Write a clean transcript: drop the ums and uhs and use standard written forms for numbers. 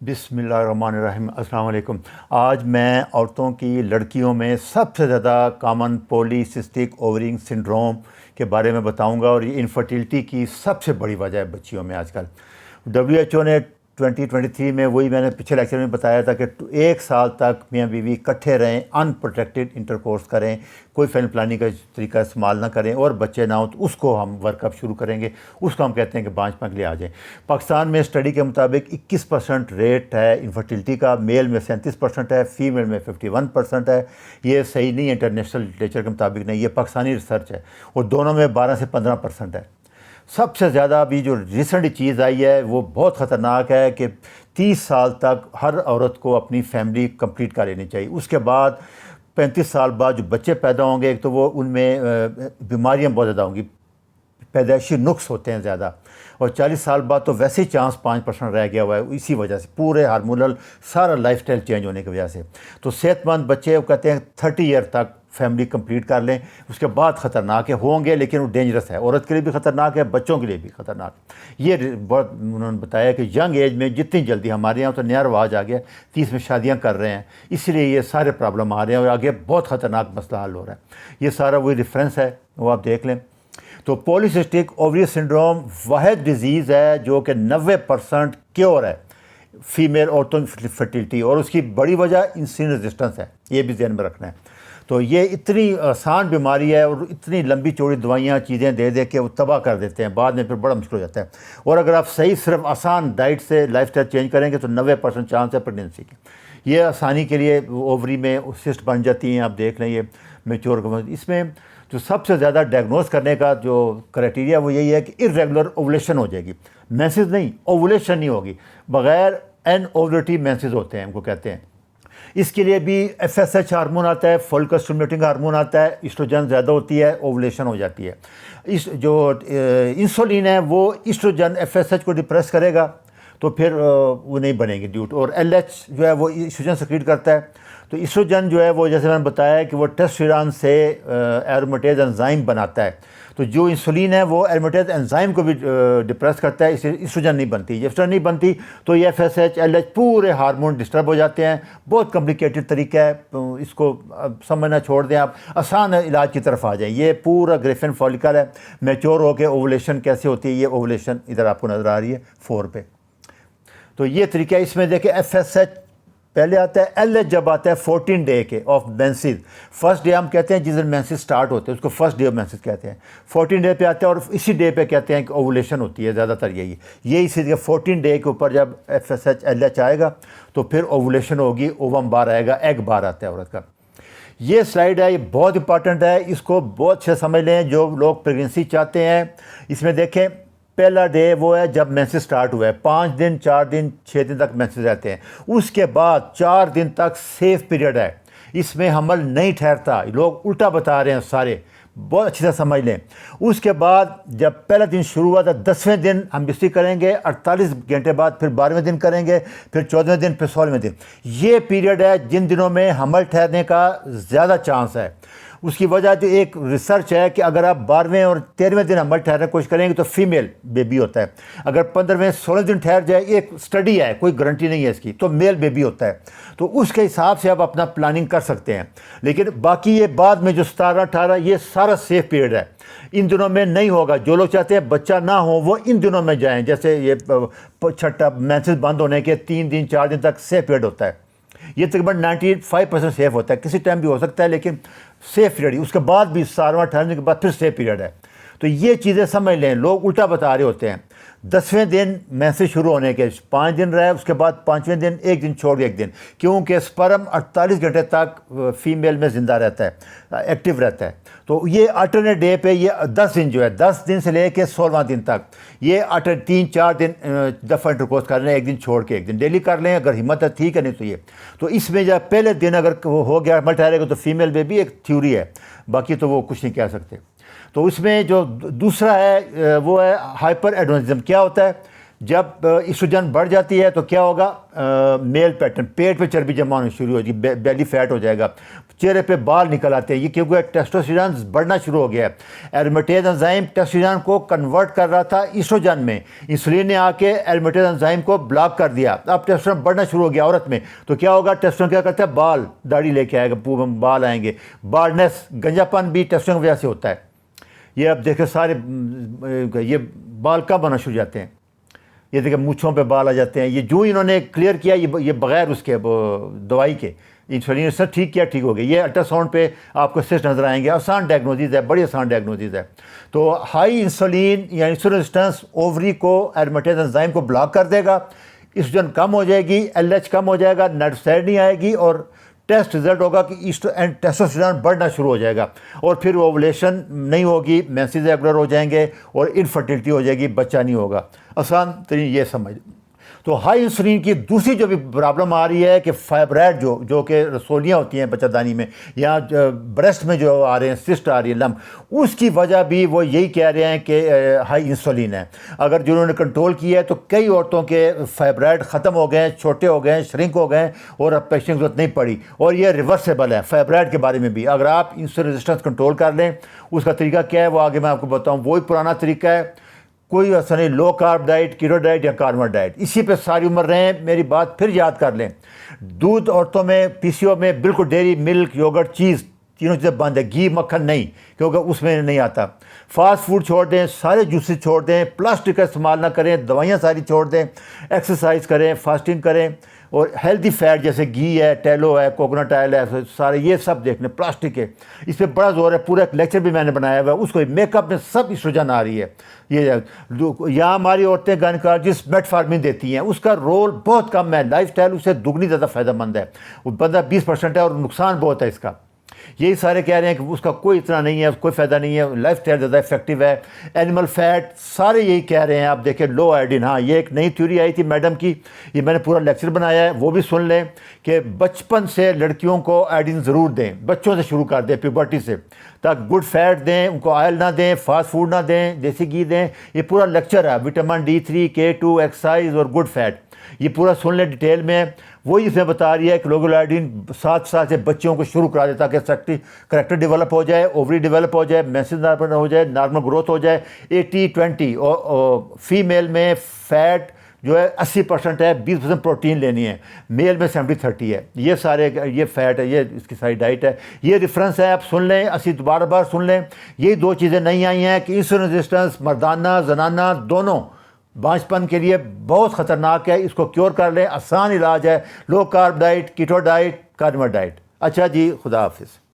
بسم اللہ الرحمن الرحیم۔ السلام علیکم۔ آج میں عورتوں کی لڑکیوں میں سب سے زیادہ کامن پولیسسٹک اوورنگ سنڈروم کے بارے میں بتاؤں گا، اور یہ انفرٹیلٹی کی سب سے بڑی وجہ ہے بچیوں میں آج کل۔ WHO نے 2023 میں، وہی میں نے پچھلے لیکچر میں بتایا تھا کہ 1 سال تک میاں بیوی اکٹھے رہیں، ان پروٹیکٹڈ انٹرکورس کریں، کوئی فیملی پلاننگ کا طریقہ استعمال نہ کریں، اور بچے نہ ہوں تو اس کو ہم ورک اپ شروع کریں گے۔ اس کو ہم کہتے ہیں کہ بانجھپن کے لیے آ جائیں۔ پاکستان میں اسٹڈی کے مطابق 21% ریٹ ہے انفرٹیلٹی کا، میل میں 37% ہے، فیمیل میں 51% ہے۔ یہ صحیح نہیں ہے، انٹرنیشنل لٹریچر کے مطابق نہیں، یہ پاکستانی ریسرچ ہے، اور دونوں میں 12 سے 15% ہے۔ سب سے زیادہ ابھی جو ریسنٹ چیز آئی ہے وہ بہت خطرناک ہے کہ 30 سال تک ہر عورت کو اپنی فیملی کمپلیٹ کر لینی چاہیے۔ اس کے بعد 35 سال بعد جو بچے پیدا ہوں گے، ایک تو وہ ان میں بیماریاں بہت زیادہ ہوں گی، پیدائشی نقص ہوتے ہیں زیادہ، اور 40 سال بعد تو ویسے ہی چانس 5% رہ گیا ہوا ہے، اسی وجہ سے پورے ہارمونل سارا لائف سٹائل چینج ہونے کی وجہ سے۔ تو صحت مند بچے وہ کہتے ہیں 30 ایئر تک فیملی کمپلیٹ کر لیں، اس کے بعد خطرناک ہے، ہوں گے لیکن وہ ڈینجرس ہے، عورت کے لیے بھی خطرناک ہے، بچوں کے لیے بھی خطرناک۔ یہ بہت انہوں نے بتایا کہ ینگ ایج میں جتنی جلدی، ہمارے یہاں تو نیا رواج آ گیا، 30 میں شادیاں کر رہے ہیں، اس لیے یہ سارے پرابلم آ رہے ہیں، اور آگے بہت خطرناک مسئلہ حل ہو رہا ہے۔ یہ سارا وہی ریفرنس ہے، وہ آپ دیکھ لیں۔ تو پولیسسٹک اووری سنڈروم واحد ڈیزیز ہے جو کہ 90% کیور ہے فیمیل عورتوں کی فرٹیلٹی، اور اس کی بڑی وجہ انسولین ریزسٹنس ہے، یہ بھی ذہن میں رکھنا ہے۔ تو یہ اتنی آسان بیماری ہے، اور اتنی لمبی چوڑی دوائیاں چیزیں دے دے کے وہ تباہ کر دیتے ہیں، بعد میں پھر بڑا مشکل ہو جاتا ہے۔ اور اگر آپ صحیح صرف آسان ڈائٹ سے لائف سٹائل چینج کریں گے تو 90% چانس ہے پریگنینسی کی۔ یہ آسانی کے لیے اووری میں سسٹ بن جاتی ہیں، آپ دیکھ لیں، یہ میچور۔ اس میں جو سب سے زیادہ ڈائگنوز کرنے کا جو کرائٹیریا وہ یہی ہے کہ ارریگولر اوولیشن ہو جائے گی، مینسز نہیں، اوولیشن نہیں ہوگی، بغیر این اوولیٹی مینسز ہوتے ہیں، ان کو کہتے ہیں۔ اس کے لیے بھی FSH ہارمون آتا ہے، فولکس اسٹیمولیٹنگ ہارمون آتا ہے، ایسٹروجن زیادہ ہوتی ہے، اوولیشن ہو جاتی ہے۔ اس جو انسولین ہے وہ ایسٹروجن FSH کو ڈپریس کرے گا، تو پھر وہ نہیں بنے گی ڈیوٹ، اور LH جو ہے وہ ایسٹروجن سیکریٹ کرتا ہے۔ تو ایسٹروجن جو ہے وہ، جیسے میں نے بتایا کہ وہ ٹیسٹوسٹیرون سے ایرومیٹیز انزائم بناتا ہے، تو جو انسولین ہے وہ ایرومیٹیز انزائم کو بھی ڈپریس کرتا ہے، اس سے ایسٹروجن نہیں بنتی۔ جب ایسٹروجن نہیں بنتی تو یہ FSH LH پورے ہارمون ڈسٹرب ہو جاتے ہیں۔ بہت کمپلیکیٹڈ طریقہ ہے، اس کو سمجھنا چھوڑ دیں آپ، آسان علاج کی طرف آ جائیں۔ یہ پورا گریفن فولیکل ہے، میچور ہو کے اوولیشن کیسے ہوتی ہے، یہ اوولیشن ادھر آپ کو نظر آ رہی ہے 4 پہ۔ تو یہ طریقہ اس میں دیکھیں، FSH پہلے آتا ہے، LH جب آتا ہے 14 ڈے کے آف مینسز، فرسٹ ڈے ہم کہتے ہیں جس دن مینسز سٹارٹ ہوتے ہیں اس کو فرسٹ ڈے آف مینسز کہتے ہیں، 14 ڈے پہ آتا ہے، اور اسی ڈے پہ کہتے ہیں کہ اوولیشن ہوتی ہے، زیادہ تر یہی اسی لیے 14 ڈے کے اوپر جب FSH LH آئے گا تو پھر اوولیشن ہوگی، اووم بار آئے گا، ایگ بار آتا ہے عورت کا۔ یہ سلائیڈ ہے، یہ بہت امپارٹنٹ ہے، اس کو بہت اچھے سمجھ لیں جو لوگ پریگنینسی چاہتے ہیں۔ اس میں دیکھیں، پہلا ڈے وہ ہے جب مینسز سٹارٹ ہوا ہے، 5 دن 4 دن 6 دن تک مینسز رہتے ہیں، اس کے بعد 4 دن تک سیف پیریڈ ہے، اس میں حمل نہیں ٹھہرتا، لوگ الٹا بتا رہے ہیں سارے، بہت اچھی طرح سمجھ لیں۔ اس کے بعد جب پہلا دن شروع ہوا تھا، 10ویں دن ہم بستری کریں گے، 48 گھنٹے بعد پھر 12ویں دن کریں گے، پھر 14ویں دن، پھر 16ویں دن۔ یہ پیریڈ ہے جن دنوں میں حمل ٹھہرنے کا زیادہ چانس ہے۔ اس کی وجہ جو ایک ریسرچ ہے کہ اگر آپ 12ویں اور 13ویں دن حمل ٹھہرنے کی کوشش کریں گے تو فیمیل بیبی ہوتا ہے، اگر 15ویں 16 دن ٹھہر جائے، ایک اسٹڈی ہے، کوئی گارنٹی نہیں ہے اس کی، تو میل بیبی ہوتا ہے۔ تو اس کے حساب سے آپ اپنا پلاننگ کر سکتے ہیں، لیکن باقی یہ بعد میں جو 17 18 یہ سارا سیف پیریڈ ہے، ان دنوں میں نہیں ہوگا۔ جو لوگ چاہتے ہیں بچہ نہ ہو وہ ان دنوں میں جائیں، جیسے یہ چھٹا مینسز بند ہونے کے 3 دن 4 دن تک سیف پیریڈ ہوتا ہے، یہ تقریباً 95% سیف ہوتا ہے، کسی ٹائم بھی ہو سکتا ہے لیکن سیف پیریڈ، اس کے بعد بھی 17واں 18ویں کے بعد پھر سیف پیریڈ ہے۔ تو یہ چیزیں سمجھ لیں، لوگ الٹا بتا رہے ہوتے ہیں۔ 10ویں دن مینسز شروع ہونے کے 5 دن رہے، اس کے بعد 5ویں دن 1 دن چھوڑ کے 1 دن، کیونکہ سپرم 48 گھنٹے تک فیمیل میں زندہ رہتا ہے، ایکٹیو رہتا ہے۔ تو یہ الٹرنیٹ ڈے پہ یہ 10 دن جو ہے، 10 دن سے لے کے 16واں دن تک، یہ 3 4 دن دفعہ انٹرکورس کر لیں، 1 دن چھوڑ کے 1 دن، ڈیلی کر لیں اگر ہمت ہے، ٹھیک ہے، نہیں تو یہ۔ تو اس میں جب پہلے دن اگر ہو گیا حمل ٹھہرے گا تو فیمیل میں بھی ایک تھیوری ہے، باقی تو وہ کچھ نہیں کہہ سکتے۔ تو اس میں جو دوسرا ہے وہ ہے ہائپر ایڈونزم۔ کیا ہوتا ہے؟ جب ایسٹروجن بڑھ جاتی ہے تو کیا ہوگا؟ میل پیٹرن، پیٹ پہ چربی جمع ہونا شروع ہو جائے گی، بیلی فیٹ ہو جائے گا، چہرے پہ بال نکل آتے ہیں، یہ کیونکہ ٹیسٹوسٹیرون بڑھنا شروع ہو گیا ہے۔ ایرومیٹیز انزائم ٹیسٹوسٹیرون کو کنورٹ کر رہا تھا ایسٹروجن میں، انسولین نے آ کے ایرومیٹیز انزائم کو بلاک کر دیا، اب ٹیسٹوسٹیرون بڑھنا شروع ہو گیا عورت میں، تو کیا ہوگا؟ ٹیسٹوسٹیرون کیا کرتا ہے؟ بال داڑھی لے کے آئے گا، بال آئیں گے، بالڈنس، گنجا پن بھی ٹیسٹوسٹیرون کی وجہ سے ہوتا ہے۔ یہ اب دیکھیں سارے یہ بال کب آنا شروع ہو جاتے ہیں؟ یہ دیکھیں مونچھوں پہ بال آ جاتے ہیں، یہ جو انہوں نے کلیئر کیا، یہ بغیر اس کے دوائی کے انسولین سے ٹھیک کیا، ٹھیک ہو گیا۔ یہ الٹرا ساؤنڈ پہ آپ کو سسٹ نظر آئیں گے، آسان ڈائگنوزز ہے، بڑی آسان ڈائگنوزز ہے۔ تو ہائی انسولین یا انسولین ریزسٹنس اووری کو ایرومیٹیز انزائم کو بلاک کر دے گا، ایسٹروجن کم ہو جائے گی، ایل ایچ کم ہو جائے گا، نائٹروسائڈ نہیں آئے گی، اور ٹیسٹ رزلٹ ہوگا کہ ٹیسٹوسٹیرون بڑھنا شروع ہو جائے گا، اور پھر اوولیشن نہیں ہوگی، مینسز ریگولر ہو جائیں گے، اور انفرٹیلٹی ہو جائے گی، بچہ نہیں ہوگا۔ آسان ترین یہ سمجھ۔ تو ہائی انسولین کی دوسری جو بھی پرابلم آ رہی ہے کہ فائبرائڈ جو کہ رسولیاں ہوتی ہیں بچہ دانی میں، یا بریسٹ میں جو آ رہے ہیں، سسٹ آ رہی ہے، لمپ، اس کی وجہ بھی وہ یہی کہہ رہے ہیں کہ ہائی انسولین ہے۔ اگر جنہوں نے کنٹرول کیا ہے تو کئی عورتوں کے فائبرائڈ ختم ہو گئے ہیں، چھوٹے ہو گئے ہیں، شرنک ہو گئے ہیں، اور اب پیشنٹ کی ضرورت نہیں پڑی، اور یہ ریورسیبل ہے۔ فائبرائڈ کے بارے میں بھی اگر آپ انسولین ریزسٹنس کنٹرول کر لیں، اس کا طریقہ کیا ہے وہ آگے میں آپ کو بتاؤں، وہی پرانا طریقہ ہے، کوئی ایسا نہیں، لو کارب ڈائٹ، کیٹو ڈائٹ یا کارنیور ڈائٹ، اسی پہ ساری عمر رہیں۔ میری بات پھر یاد کر لیں، دودھ عورتوں میں پی سی او میں بالکل ڈیری، ملک، یوگرٹ، چیز، تینوں چیزیں بند ہے، گھی مکھن نہیں، کیونکہ اس میں نہیں آتا۔ فاسٹ فوڈ چھوڑ دیں، سارے جوسز چھوڑ دیں، پلاسٹک کا استعمال نہ کریں، دوائیاں ساری چھوڑ دیں، ایکسرسائز کریں، فاسٹنگ کریں، اور ہیلدی فیٹ جیسے گھی ہے، ٹیلو ہے، کوکونٹ آئل ہے، سارے یہ سب دیکھنے، پلاسٹک ہے، اس پہ بڑا زور ہے، پورا ایک لیکچر بھی میں نے بنایا ہوا ہے، اس کو میک اپ میں سب ایسٹروجن آ رہی ہے۔ یہ یہاں ہماری عورتیں گائنیکالوجسٹ میٹفارمین دیتی ہیں، اس کا رول بہت کم ہے، لائف سٹائل اس سے دگنی زیادہ فائدہ مند ہے، وہ 15-20% ہے، اور نقصان بہت ہے اس کا۔ یہی سارے کہہ رہے ہیں کہ اس کا کوئی اتنا نہیں ہے، کوئی فائدہ نہیں ہے، لائف سٹائل زیادہ افیکٹو ہے۔ اینیمل فیٹ سارے یہی کہہ رہے ہیں، آپ دیکھیں لو آئیڈین، ہاں یہ ایک نئی تھیوری آئی تھی میڈم کی، یہ میں نے پورا لیکچر بنایا ہے، وہ بھی سن لیں کہ بچپن سے لڑکیوں کو آئیڈین ضرور دیں، بچوں سے شروع کر دیں، پیوبرٹی سے، تاکہ گڈ فیٹ دیں، ان کو آئل نہ دیں، فاسٹ فوڈ نہ دیں، دیسی گھی دیں۔ یہ پورا لیکچر ہے، وٹامن D3، K2، ایکسرسائز اور گڈ فیٹ، یہ پورا سن لیں ڈیٹیل میں۔ وہی اس میں بتا رہی ہے کہ لوگل آئیڈین 7 سال سے بچوں کو شروع کرا دے تاکہ کریکٹر ڈیولپ ہو جائے، اووری ڈیولپ ہو جائے، مینسز نارمل ہو جائے، نارمل گروتھ ہو جائے۔ 80-20 اور فیمیل میں فیٹ جو ہے 80% ہے، 20% پروٹین لینی ہے، میل میں 70-30 ہے۔ یہ سارے یہ فیٹ ہے، یہ اس کی ساری ڈائٹ ہے، یہ ریفرنس ہے، آپ سن لیں، بار بار سن لیں۔ یہی 2 چیزیں نہیں آئی ہیں کہ انسولین ریزسٹنس مردانہ زنانہ دونوں بانجھ پن کے لیے بہت خطرناک ہے، اس کو کیور کر لیں، آسان علاج ہے، لو کارب ڈائٹ، کیٹو ڈائٹ، کارنیور ڈائٹ۔ اچھا جی، خدا حافظ۔